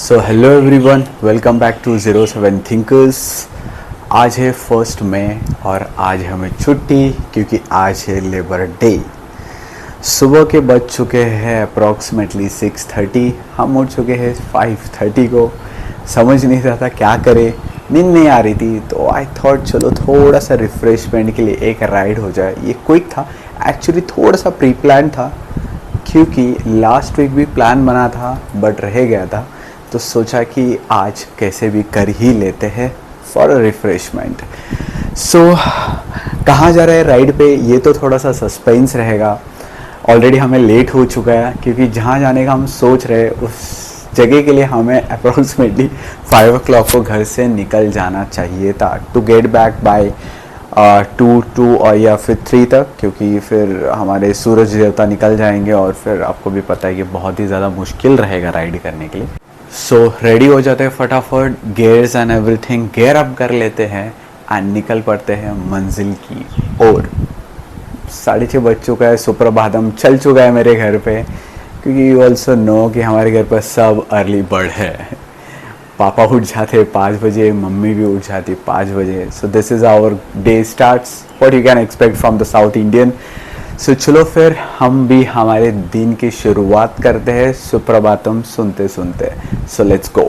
So hello everyone, welcome back to 07 thinkers. आज है 1 मई और आज हमें छुट्टी क्योंकि आज है लेबर डे। सुबह के बज चुके हैं अप्रॉक्सीमेटली 6:30। हम उठ चुके हैं 5:30 को। समझ नहीं रहा था क्या करें, नींद नहीं आ रही थी, तो आई थॉट चलो थोड़ा सा रिफ्रेशमेंट के लिए एक राइड हो जाए। ये क्विक था, एक्चुअली थोड़ा सा प्री प्लान था क्योंकि लास्ट वीक भी प्लान बना था बट रह गया था, तो सोचा कि आज कैसे भी कर ही लेते हैं फॉर अ रिफ्रेशमेंट। सो कहाँ जा रहे हैं राइड पे, ये तो थोड़ा सा सस्पेंस रहेगा। ऑलरेडी हमें लेट हो चुका है क्योंकि जहाँ जाने का हम सोच रहे उस जगह के लिए हमें अप्रॉक्सीमेटली 5 o'clock को घर से निकल जाना चाहिए था टू गेट बैक बाय 2 और या फिर 3 तक, क्योंकि फिर हमारे सूरज देवता निकल जाएंगे और फिर आपको भी पता है कि बहुत ही ज़्यादा मुश्किल रहेगा राइड करने के लिए। सो रेडी हो जाते हैं फटाफट, gears and everything gear up कर लेते हैं एंड निकल पड़ते हैं मंजिल की ओर। 6:30 बज चुका है, सुप्रभातम चल चुका है मेरे घर पे, क्योंकि यू ऑल्सो नो कि हमारे घर पर सब अर्ली बर्ड है। पापा उठ जाते 5 बजे, मम्मी भी उठ जाती 5 बजे। So this is our day starts, what you can expect from the South Indian. So चलो फिर हम भी हमारे दिन की शुरुआत करते हैं सुप्रभातम सुनते सुनते। So let's go.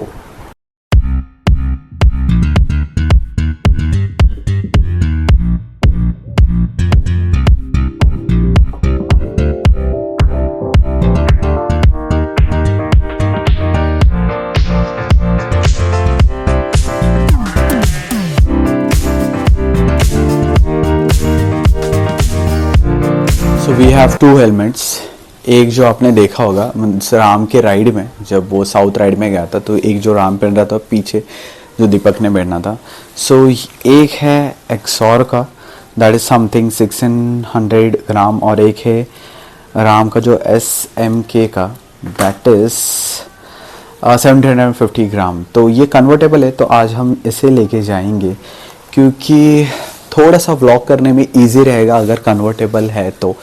So we have 2 helmets. एक जो आपने देखा होगा राम के राइड में, जब वो साउथ राइड में गया था, तो एक जो राम पहन रहा था पीछे जो दीपक ने पहना था। सो एक है एक्सॉर का, दैट इज़ समथिंग 600 ग्राम, और एक है राम का जो SMK का, दैट इज़ 750 ग्राम। तो ये कन्वर्टेबल है, तो आज हम इसे लेके जाएंगे क्योंकि थोड़ा सा व्लॉग करने में इजी रहेगा अगर कन्वर्टेबल है तो।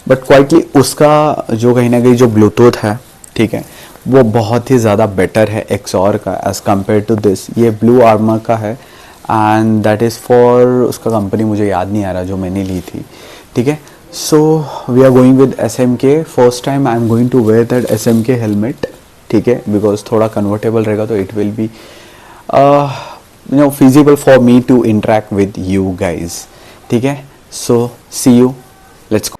बट क्वाइटली उसका जो कहीं ना कहीं जो ब्लूटूथ है, ठीक है, वो बहुत ही ज़्यादा बेटर है एक्सॉर का एज़ कम्पेयर टू दिस। ये ब्लू आर्मर का है एंड दैट इज़ फॉर, उसका कंपनी मुझे याद नहीं आ रहा जो मैंने ली थी, ठीक है। So we are going with SMK। First time I am going to wear that SMK helmet, ठीक है, बिकॉज थोड़ा कन्वर्टेबल रहेगा तो it will be feasible for me to interact with you guys, ठीक है। So see you, let's go।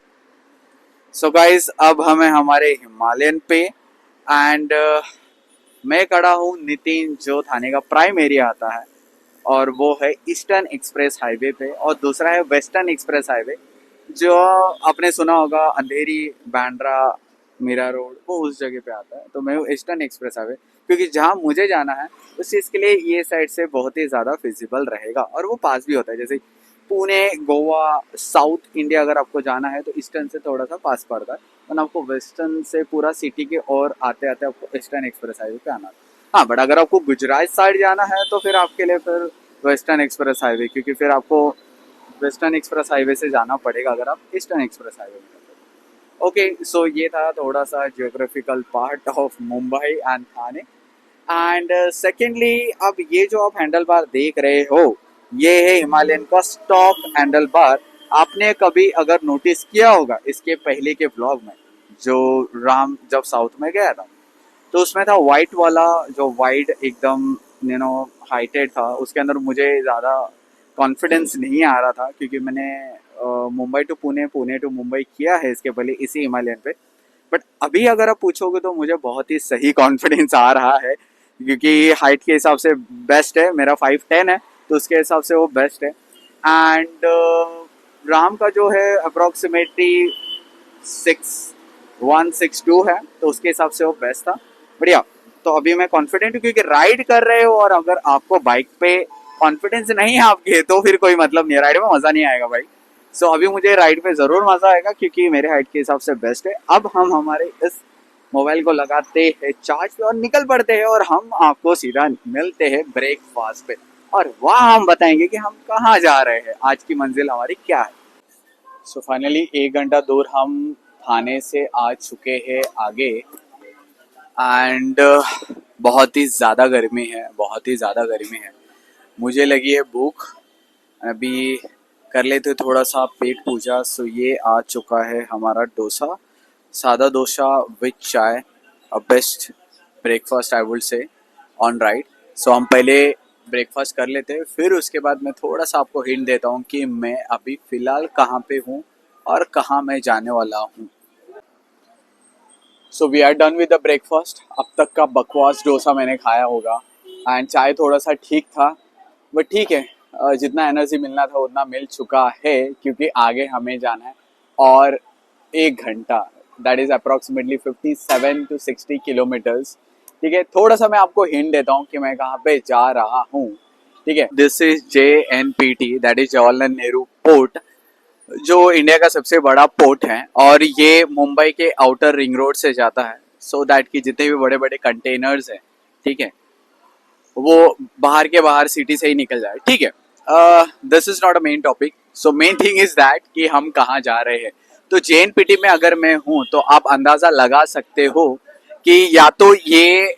So guys, अब हमें हमारे हिमालयन पे एंड मैं खड़ा हूँ नितिन, जो थाने का प्राइम एरिया आता है, और वो है ईस्टर्न एक्सप्रेस हाईवे पे, और दूसरा है वेस्टर्न एक्सप्रेस हाईवे, जो आपने सुना होगा अंधेरी, बांद्रा, मीरा रोड, वो उस जगह पे आता है। तो मैं हूँ ईस्टर्न एक्सप्रेस हाईवे, क्योंकि जहाँ मुझे जाना है उस चीज़ के लिए ये साइड से बहुत ही ज़्यादा फिजिबल रहेगा और वो पास भी होता है। जैसे पुणे, गोवा, साउथ इंडिया अगर आपको जाना है तो ईस्टर्न से थोड़ा सा पास पड़ता है, वरना आपको वेस्टर्न से पूरा सिटी के और आते आते आपको ईस्टर्न एक्सप्रेस हाईवे पे आना है। हाँ, बट अगर आपको गुजरात साइड जाना है तो फिर आपके लिए फिर वेस्टर्न एक्सप्रेस हाईवे, क्योंकि फिर आपको वेस्टर्न एक्सप्रेस हाईवे से जाना पड़ेगा अगर आप ईस्टर्न एक्सप्रेस हाईवे में जाते हो। ओके, सो ये था थोड़ा सा geographical part of Mumbai and Thane. And secondly, अब ये जो आप हैंडल बार देख रहे हो, ये है हिमालयन का स्टॉक हैंडल बार। आपने कभी अगर नोटिस किया होगा इसके पहले के ब्लॉग में, जो राम जब साउथ में गया था, तो उसमें था वाइट वाला, जो वाइड एकदम हाइटेड था। उसके अंदर मुझे ज़्यादा कॉन्फिडेंस नहीं आ रहा था क्योंकि मैंने मुंबई टू पुणे, पुणे टू मुंबई किया है इसके पहले इसी हिमालयन पे। बट अभी अगर आप पूछोगे तो मुझे बहुत ही सही कॉन्फिडेंस आ रहा है, क्योंकि हाइट के हिसाब से बेस्ट है। मेरा 5'10" है, तो उसके हिसाब से वो बेस्ट है। एंड राम का जो है अप्रोक्सीमेटली 6'1", 6'2" है, तो उसके हिसाब से वो बेस्ट था। बढ़िया। तो अभी मैं कॉन्फिडेंट हूँ क्योंकि राइड कर रहे हो, और अगर आपको बाइक पे कॉन्फिडेंस नहीं है आपके, तो फिर कोई मतलब नहीं है, राइड में मज़ा नहीं आएगा भाई। सो अभी मुझे राइड पे ज़रूर मज़ा आएगा क्योंकि मेरे हाइट के हिसाब से बेस्ट है। अब हम हमारे इस मोबाइल को लगाते हैं चार्ज पे और निकल पड़ते हैं, और हम आपको सीधा मिलते हैं ब्रेकफास्ट पे, और वहाँ हम बताएंगे कि हम कहाँ जा रहे हैं, आज की मंजिल हमारी क्या है। सो फाइनली 1 घंटा दूर हम थाने से आ चुके हैं आगे, एंड बहुत ही ज़्यादा गर्मी है, बहुत ही ज़्यादा गर्मी है। मुझे लगी है भूख, अभी कर लेते थोड़ा सा पेट पूजा। सो ये आ चुका है हमारा डोसा, सादा dosa with chai, a best breakfast I would say on right. So हम पहले ब्रेकफास्ट कर लेते हैं, फिर उसके बाद मैं थोड़ा सा आपको हिंट देता हूँ कि मैं अभी फ़िलहाल कहाँ पे हूँ और कहाँ मैं जाने वाला हूँ। So we are done with the breakfast. अब तक का बकवास डोसा मैंने खाया होगा एंड चाय थोड़ा सा ठीक था, बट ठीक है, जितना एनर्जी मिलना था उतना मिल चुका है, क्योंकि आगे हमें जाना है और 1 घंटा, that is approximately 57 to 60 kilometres. ठीक है, थोड़ा सा मैं आपको हिंट देता हूँ कि मैं कहाँ पे जा रहा हूँ। ठीक है, this is JNPT, that is Jawaharlal Nehru port, जो इंडिया का सबसे बड़ा पोर्ट है और ये मुंबई के आउटर रिंग रोड से जाता है, सो दैट कि जितने भी बड़े बड़े कंटेनर्स हैं, ठीक है, वो बाहर के बाहर सिटी से ही निकल जाए। ठीक है, this is not a main topic. So main thing is that कि हम कहाँ जा रहे हैं। तो JNPT में अगर मैं हूँ तो आप अंदाजा लगा सकते हो कि या तो ये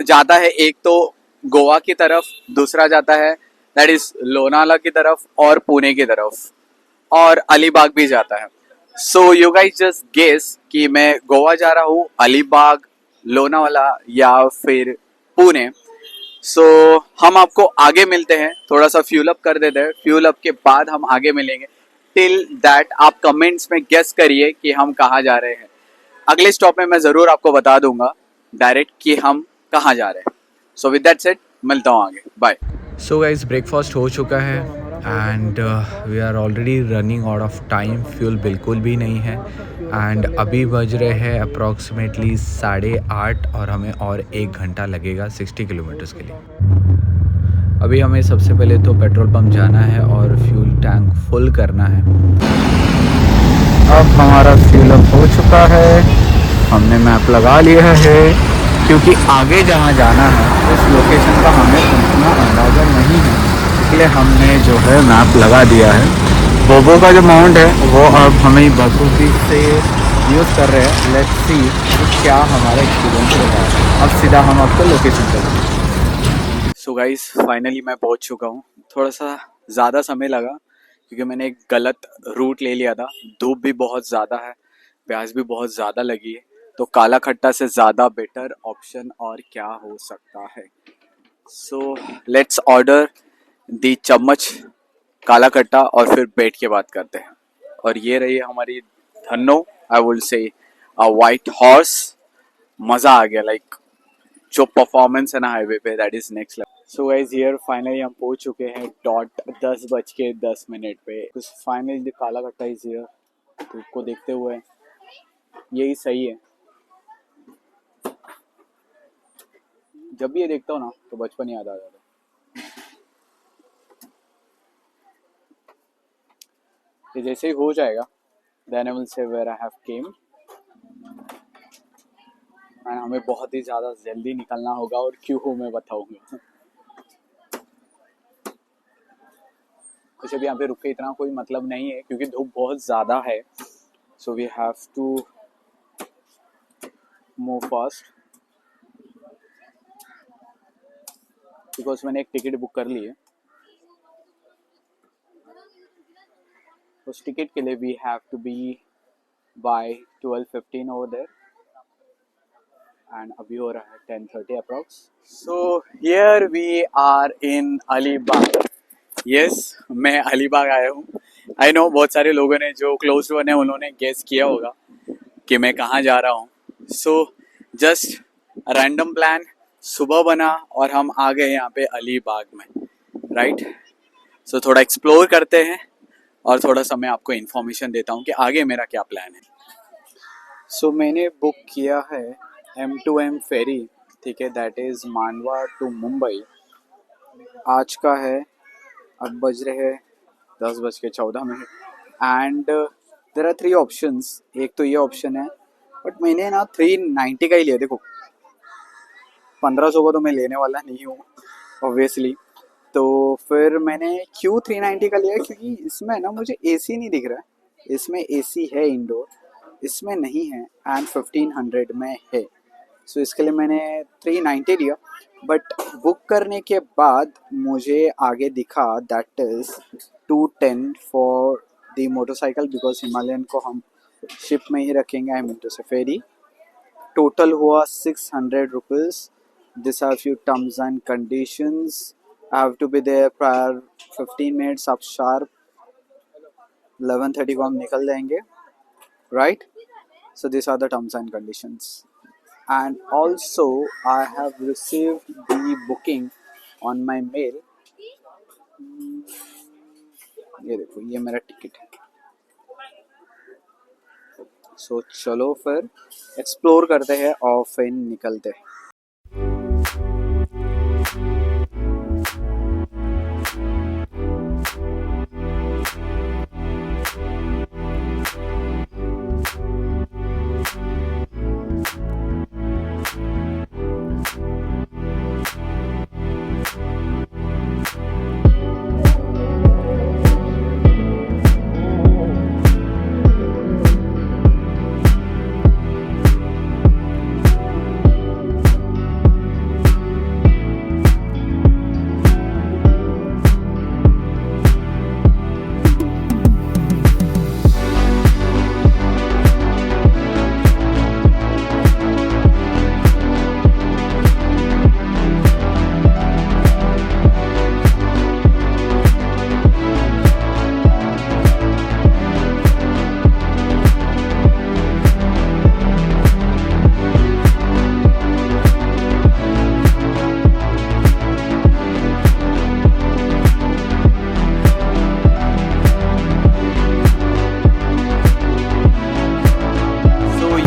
जाता है, एक तो गोवा की तरफ, दूसरा जाता है दैट इज लोनावाला की तरफ और पुणे की तरफ, और अलीबाग भी जाता है। So you guys just guess कि मैं गोवा जा रहा हूँ, अलीबाग, लोनावाला या फिर पुणे। सो हम आपको आगे मिलते हैं, थोड़ा सा फ्यूल अप कर देते हैं, फ्यूल अप के बाद हम आगे मिलेंगे। टिल दैट आप कमेंट्स में गेस करिए कि हम कहाँ जा रहे हैं। अगले स्टॉप में मैं ज़रूर आपको बता दूंगा डायरेक्ट कि हम कहाँ जा रहे हैं। सो विद दैट सेड मिलता हूँ आगे, बाय। सो गाइस ब्रेकफास्ट हो चुका है and we are already running out of time, fuel बिल्कुल भी नहीं है एंड अभी बज रहे हैं अप्रॉक्सीमेटली 8:30 और हमें और 1 घंटा लगेगा 60 किलोमीटर्स के लिए। अभी हमें सबसे पहले तो पेट्रोल पंप जाना है और फ्यूल टैंक फुल करना है। अब हमारा फ्यूल अप हो चुका है, हमने मैप लगा लिया है, क्योंकि आगे जहाँ जाना है उस लोकेशन का हमें उतना अंदाज़ा नहीं है, इसलिए हमने जो है मैप लगा दिया है। बोबो का जो माउंट है वो अब हमें बखूबी से यूज़ कर रहे हैं। लेट्स सी क्या हमारा एक्सपीरियंस होगा। अब सीधा हम आपको लोकेशन करेंगे। सो गाइस फाइनली मैं पहुंच चुका हूं। थोड़ा सा ज़्यादा समय लगा क्योंकि मैंने एक गलत रूट ले लिया था। धूप भी बहुत ज़्यादा है, प्यास भी बहुत ज़्यादा लगी है, तो काला खट्टा से ज़्यादा बेटर ऑप्शन और क्या हो सकता है। सो लेट्स ऑर्डर दी चम्मच काला खट्टा और फिर बैठ के बात करते हैं। और ये रही हमारी धन्नो, आई वुड से अ वाइट हॉर्स। मज़ा आ गया, लाइक जो परफॉर्मेंस है ना हाईवे पे, that is next level. So guys here finally हम पहुंच चुके हैं डॉट 10:10 पे। फाइनली काला खट्टा इज हियर। धूप को देखते हुए यही सही है। जब भी ये देखता हूँ ना तो बचपन याद आ जाता है। ये जैसे ही हो जाएगा then I will say where I have came, and हमें बहुत ही ज़्यादा जल्दी निकलना होगा और क्यों हो मैं बताऊंगा। कुछ अभी यहाँ पे रुक के इतना कोई मतलब नहीं है क्योंकि धूप बहुत ज़्यादा है। So we have to move fast because मैंने एक टिकट बुक कर ली है। उस टिकट के लिए we have to be by 12:15 over there, and अभी हो रहा है 10:30 approx. So here we are in Alibag. Yes, मैं अलीबाग आया हूँ। आई नो बहुत सारे लोगों ने जो क्लोज वन है उन्होंने गेस किया होगा कि मैं कहाँ जा रहा हूँ। सो जस्ट रैंडम प्लान सुबह बना और हम आ गए यहाँ पे अलीबाग में, राइट। सो थोड़ा एक्सप्लोर करते हैं और थोड़ा सा मैं आपको इन्फॉर्मेशन देता हूँ कि आगे मेरा क्या प्लान है। सो मैंने बुक किया है M2M फेरी, ठीक है, that is Mandwa to Mumbai. आज का है, अब बज रहे हैं 10:14 एंड देर आर 3 ऑप्शंस। एक तो ये ऑप्शन है, बट मैंने ना 390 का ही लिया। देखो 1500 का तो मैं लेने वाला नहीं हूँ ऑब्वियसली। तो फिर मैंने क्यों 390 का लिया, क्योंकि इसमें ना मुझे AC नहीं दिख रहा है। इसमें AC है इंडोर, इसमें नहीं है, एंड 1500 में है। सो इसके लिए मैंने 390 लिया, बट बुक करने के बाद मुझे आगे दिखा that is 210 for the motorcycle, because Himalayan को हम शिप में ही रखेंगे, आई मीन टू से फेरी। टोटल हुआ 600 rupees. This are few terms and conditions. I have to be there prior 15 minutes आप शार्प। 11:30 को हम निकल जाएंगे, right? So these are the terms and conditions. And also I have received the booking on my mail. ये देखो, ये मेरा ticket है। सो चलो फिर एक्सप्लोर करते हैं और फिर निकलते हैं।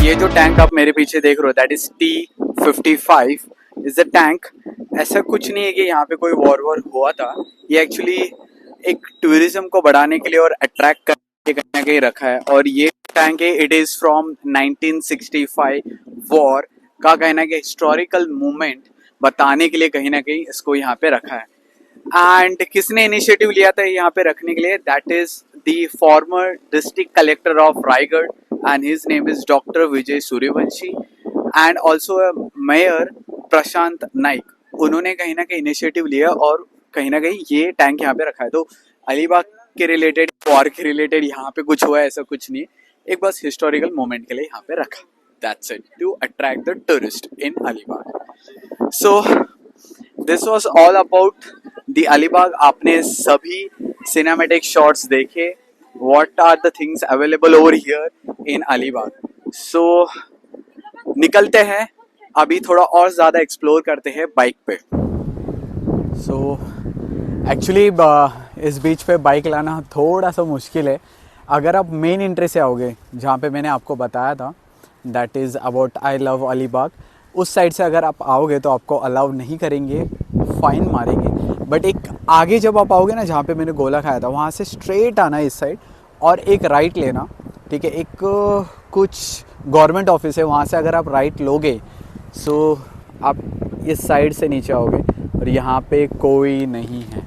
ये जो टैंक आप मेरे पीछे देख रहे हो that is T55 is the tank. ऐसा कुछ नहीं है कि यहाँ पे कोई वॉर हुआ था, ये एक्चुअली एक टूरिज्म को बढ़ाने के लिए और अट्रैक्ट करने के कहीं ना कहीं रखा है। और ये टैंक है, इट इज फ्रॉम 1965 वॉर का कहीं ना कहीं हिस्टोरिकल मूवमेंट बताने के लिए कहीं ना कहीं इसको यहाँ पे रखा है। एंड किसने इनिशिएटिव लिया था यहाँ पे रखने के लिए? That is the former district collector of Raigad and his name is doctor Vijay Suryavanshi and also mayor Prashant Naik. उन्होंने कहीं ना कहीं इनिशिएटिव लिया और कहीं ना कहीं ये टैंक यहाँ पे रखा है। तो अलीबाग के रिलेटेड, वॉर के रिलेटेड यहाँ पे कुछ हुआ है ऐसा कुछ नहीं, एक बस हिस्टोरिकल मोमेंट के लिए यहाँ पे रखा। That's it, to attract the tourist in Alibag. So this was all about the Alibag. आपने सभी सिनेमैटिक शॉट्स देखे, what are the things available over here in Alibag. so निकलते हैं अभी, थोड़ा और ज़्यादा एक्सप्लोर करते हैं बाइक पे। so एक्चुअली इस बीच पे बाइक लाना थोड़ा सा मुश्किल है। अगर आप मेन एंट्री से आओगे जहाँ पे मैंने आपको बताया था that is about I love Alibag, उस साइड से अगर आप आओगे तो आपको अलाउ नहीं करेंगे, फ़ाइन मारेंगे। बट एक आगे जब आप आओगे ना जहाँ पे मैंने गोला खाया था, वहाँ से स्ट्रेट आना इस साइड और एक राइट लेना, ठीक है? एक कुछ गवर्नमेंट ऑफिस है, वहाँ से अगर आप राइट लोगे सो आप इस साइड से नीचे आओगे और यहाँ पे कोई नहीं है।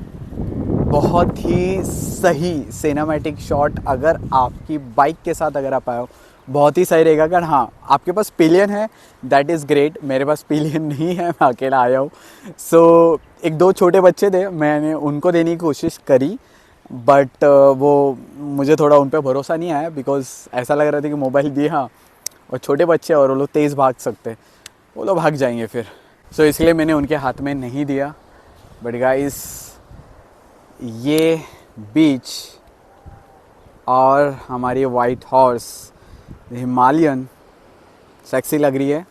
बहुत ही सही सिनेमैटिक शॉट अगर आपकी बाइक के साथ अगर आप आए हो, बहुत ही सही रहेगा। अगर हाँ आपके पास पिलियन है दैट इज़ ग्रेट, मेरे पास पिलियन नहीं है, मैं अकेला आया हूँ। सो एक दो छोटे बच्चे थे, मैंने उनको देने की कोशिश करी बट वो मुझे थोड़ा उन पर भरोसा नहीं आया, बिकॉज ऐसा लग रहा था कि मोबाइल दिया और छोटे बच्चे और वो लोग तेज़ भाग सकते, वो लोग भाग जाएंगे फिर। सो इसलिए मैंने उनके हाथ में नहीं दिया। बट गाइस ये बीच और हमारी वाइट हॉर्स हिमालयन सेक्सी लग रही है।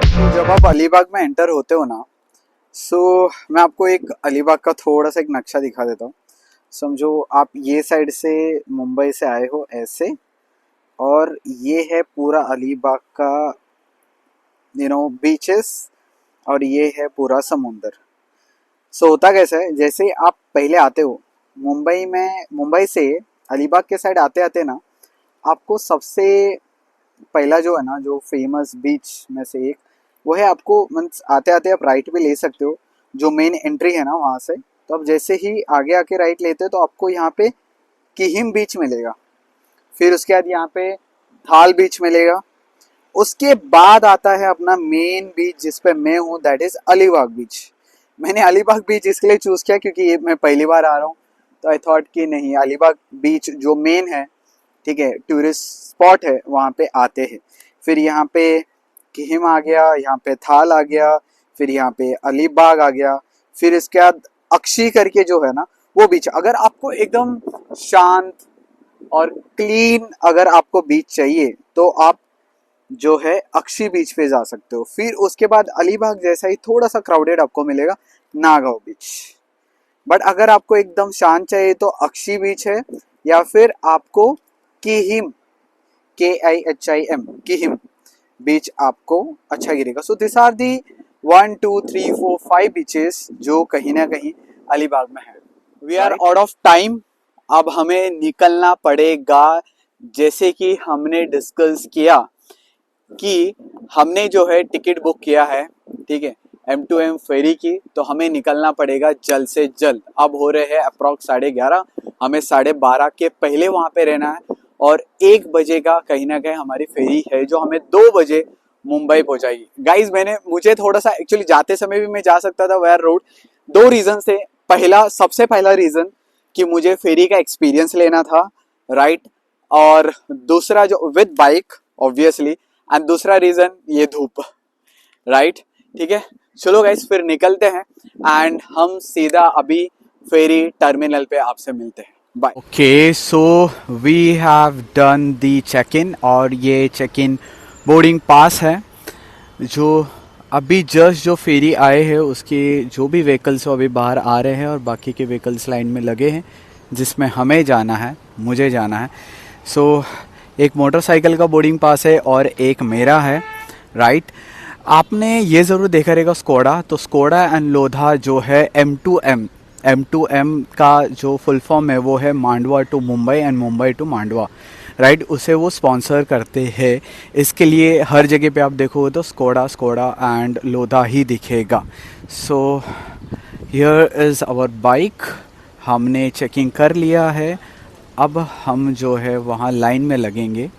तो जब आप अलीबाग में एंटर होते हो ना, सो मैं आपको एक अलीबाग का थोड़ा सा एक नक्शा दिखा देता हूँ। समझो आप ये साइड से मुंबई से आए हो ऐसे, और ये है पूरा अलीबाग का बीचेस, और ये है पूरा समुंदर। सो होता कैसा है, जैसे आप पहले आते हो मुंबई से अलीबाग के साइड आते आते ना, आपको सबसे पहला जो है ना, जो फेमस बीच में से एक वो है आपको मीन्स आते आते आप राइट भी ले सकते हो, जो मेन एंट्री है ना वहाँ से। तो अब जैसे ही आगे आके राइट लेते हो तो आपको यहाँ पे किहिम बीच मिलेगा, फिर उसके बाद यहाँ पे थाल बीच मिलेगा, उसके बाद आता है अपना मेन बीच जिस पे मैं हूँ, दैट इज अलीबाग बीच। मैंने अलीबाग बीच इसके लिए चूज किया क्योंकि ये मैं पहली बार आ रहा हूँ, तो आई थॉट कि नहीं अलीबाग बीच जो मेन है, ठीक है, टूरिस्ट स्पॉट है, वहाँ पे आते हैं। फिर यहाँ पे किहिम आ गया, यहाँ पे थाल आ गया, फिर यहाँ पे अलीबाग आ गया, फिर इसके बाद अक्षी करके जो है ना वो बीच। अगर आपको एकदम शांत और क्लीन अगर आपको बीच चाहिए तो आप जो है अक्षी बीच पे जा सकते हो। फिर उसके बाद अलीबाग जैसा ही थोड़ा सा क्राउडेड आपको मिलेगा नागांव बीच। बट अगर आपको एकदम शांत चाहिए तो अक्षी बीच है, या फिर आपको किहिम KIHIM किहिम बीच आपको अच्छा गिरेगा। So this are the 1 2 3 4 5 beaches जो कहीं ना कहीं अलीबाग में है। We are out of time, अब हमें निकलना पड़ेगा। जैसे कि हमने डिस्कस किया कि हमने जो है टिकट बुक किया है, ठीक है, M2M फेरी की, तो हमें निकलना पड़ेगा जल्द से जल्द। अब हो रहे हैं अप्रॉक्स 11:30, हमें 12:30 के पहले वहां पे रहना है, और 1 बजे का कहीं ना कहीं हमारी फेरी है जो हमें 2 बजे मुंबई पहुंचाएगी। गाइज मुझे थोड़ा सा एक्चुअली जाते समय भी मैं जा सकता था वायर रोड, 2 रीजन से। सबसे पहला रीजन कि मुझे फेरी का एक्सपीरियंस लेना था, राइट, और दूसरा जो विद बाइक ऑब्वियसली, एंड दूसरा रीजन ये धूप, राइट, ठीक है। चलो गाइस फिर निकलते हैं एंड हम सीधा अभी फेरी टर्मिनल पे आपसे मिलते हैं। Bye. Okay, so we have done the check in, और ये चेक इन बोर्डिंग पास है जो अभी जस्ट जो फेरी आए हैं उसके जो भी व्हीकल्स हो अभी बाहर आ रहे हैं, और बाकी के व्हीकल्स लाइन में लगे हैं जिसमें हमें जाना है, मुझे जाना है। सो एक मोटरसाइकिल का बोर्डिंग पास है और एक मेरा है, राइट। आपने ये ज़रूर देखा रहेगा स्कोडा, तो स्कोडा एंड लोधा जो है M2M का जो फुल फॉर्म है वो है Mandwa to Mumbai and Mumbai to Mandwa, right. उसे वो स्पॉन्सर करते हैं, इसके लिए हर जगह पे आप देखोगे तो स्कोडा एंड लोधा ही दिखेगा। So here is our bike, हमने चेकिंग कर लिया है, अब हम जो है वहाँ लाइन में लगेंगे,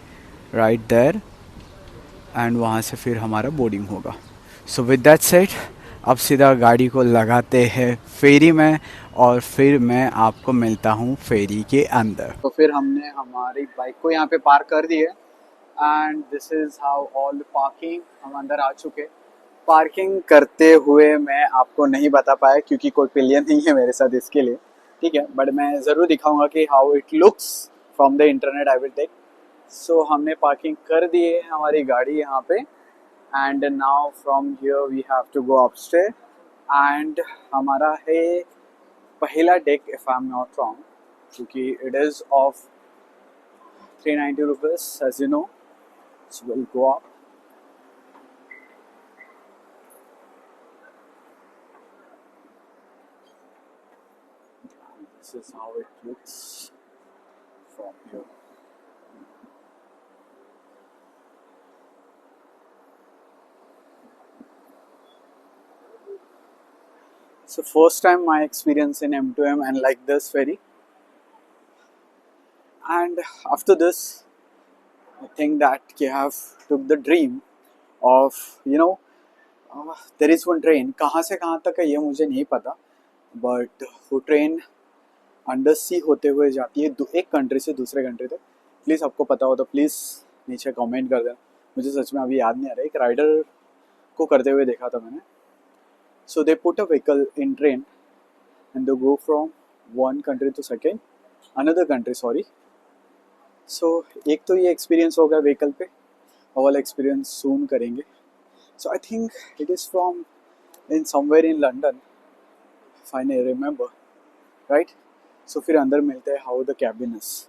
राइट देयर, एंड वहाँ से फिर हमारा बोर्डिंग होगा। सो विद दैट सेड अब सीधा गाड़ी को लगाते हैं फेरी में, और फिर मैं आपको मिलता हूँ फेरी के अंदर। तो फिर हमने हमारी बाइक को यहाँ पे पार्क कर दी है, and this is how all parking, हम अंदर आ चुके। पार्किंग करते हुए मैं आपको नहीं बता पाया क्योंकि कोई प्लेयर नहीं है मेरे साथ इसके लिए, ठीक है, बट मैं ज़रूर दिखाऊंगा कि how it looks from the internet I will take. So हमने पार्किंग कर दी है हमारी गाड़ी यहाँ पे, and now from here we have to go upstair, and हमारा है पहला deck if I am not wrong, क्योंकि it is of 390 rupees as you know. So will go up. This is how it looks from here. So first time my experience in M2M and like this ferry, and after this I think that you have took the dream of there is one train, कहाँ से कहाँ तक है ये मुझे नहीं पता, but वो ट्रेन अंडर सी होते हुए जाती है एक कंट्री से दूसरे कंट्री तक। प्लीज़ आपको पता हो तो प्लीज़ नीचे कमेंट कर देना, मुझे सच में अभी याद नहीं आ रहा। एक राइडर को करते हुए देखा था मैंने। So they put a vehicle in train and they go from one country to second another country, sorry. So एक तो ये एक्सपीरियंस हो गया व्हीकल पे, और वाला एक्सपीरियंस सून करेंगे। So I think it is from in somewhere in London if I नहीं रिमेंबर, राइट। सो फिर अंदर मिलते हैं how the cabin is.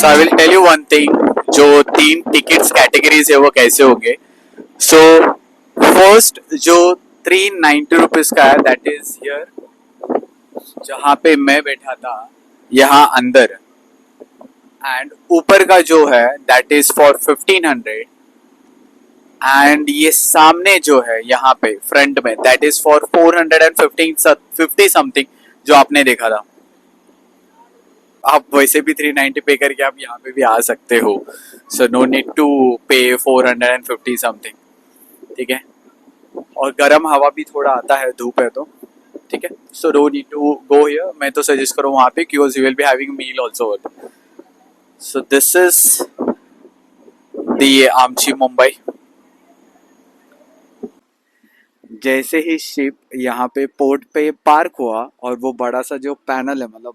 So I will tell you one thing, जो 3 टिकट्स कैटेगरीज है वो कैसे होंगे. सो फर्स्ट जो 390 रुपीज का है, दैट इज हियर, जहाँ पे मैं बैठा था यहाँ अंदर. एंड ऊपर का जो है दैट इज फॉर 1500. एंड ये सामने जो है यहाँ पे फ्रंट में दैट इज फॉर 450 समथिंग, जो आपने देखा था. आप वैसे भी 390 पे करके आप यहाँ पे भी आ सकते हो. सो नो नीड टू पे 450 समथिंग. ठीक है. और गर्म हवा भी थोड़ा आता है, धूप है तो. ठीक है. So no need to go here. मैं तो सजेस्ट करूँ वहाँ पे, because you will be having meal also. So this is the आमची मुंबई. जैसे ही शिप यहाँ पे पोर्ट पे पार्क हुआ और वो बड़ा सा जो पैनल है, मतलब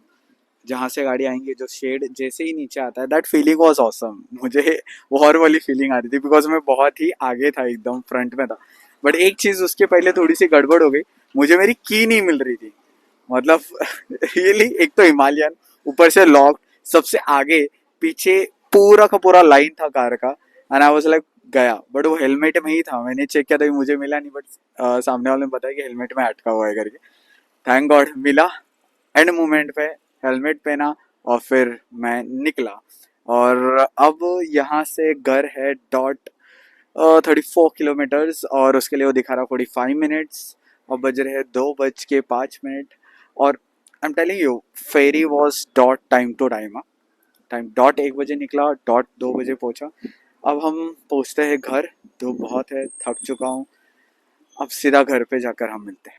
जहाँ से गाड़ी आएंगी, जो शेड जैसे ही नीचे आता है, दैट फीलिंग वॉज ऑसम. मुझे वॉर वाली फीलिंग आ रही थी, बिकॉज मैं बहुत ही आगे था, एकदम फ्रंट में था. बट एक चीज उसके पहले थोड़ी सी गड़बड़ हो गई. मुझे मेरी की नहीं मिल रही थी. मतलब रियली, एक तो हिमालयन, ऊपर से लॉक, सबसे आगे, पीछे पूरा का पूरा लाइन था कार का. एंड आई वाज लाइक गया. बट वो हेलमेट में ही था. मैंने चेक किया था, मुझे मिला नहीं. बट सामने वाले ने बताया कि हेलमेट में अटका हुआ है करके. थैंक गॉड मिला. एंड मोमेंट पे हेलमेट पहना और फिर मैं निकला. और अब यहाँ से घर है डॉट 34 किलोमीटर्स, और उसके लिए वो दिखा रहा 45 मिनट्स. और बज रहे हैं 2:05. और I am telling you, ferry was dot time to time. Time dot 1 बजे निकला, डॉट 2 बजे पहुंचा. अब हम पहुंचते हैं घर. धूप बहुत है, थक चुका हूँ. अब सीधा घर पे जाकर हम मिलते हैं.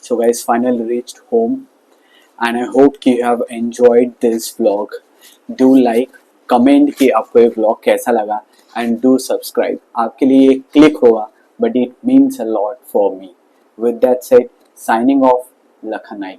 So guys, finally reached home, and I hope you have enjoyed this vlog. Do like, comment कि आपको ये vlog कैसा लगा, and do subscribe. आपके लिए ये click होगा, but it means a lot for me. With that said, signing off, Lakhanai.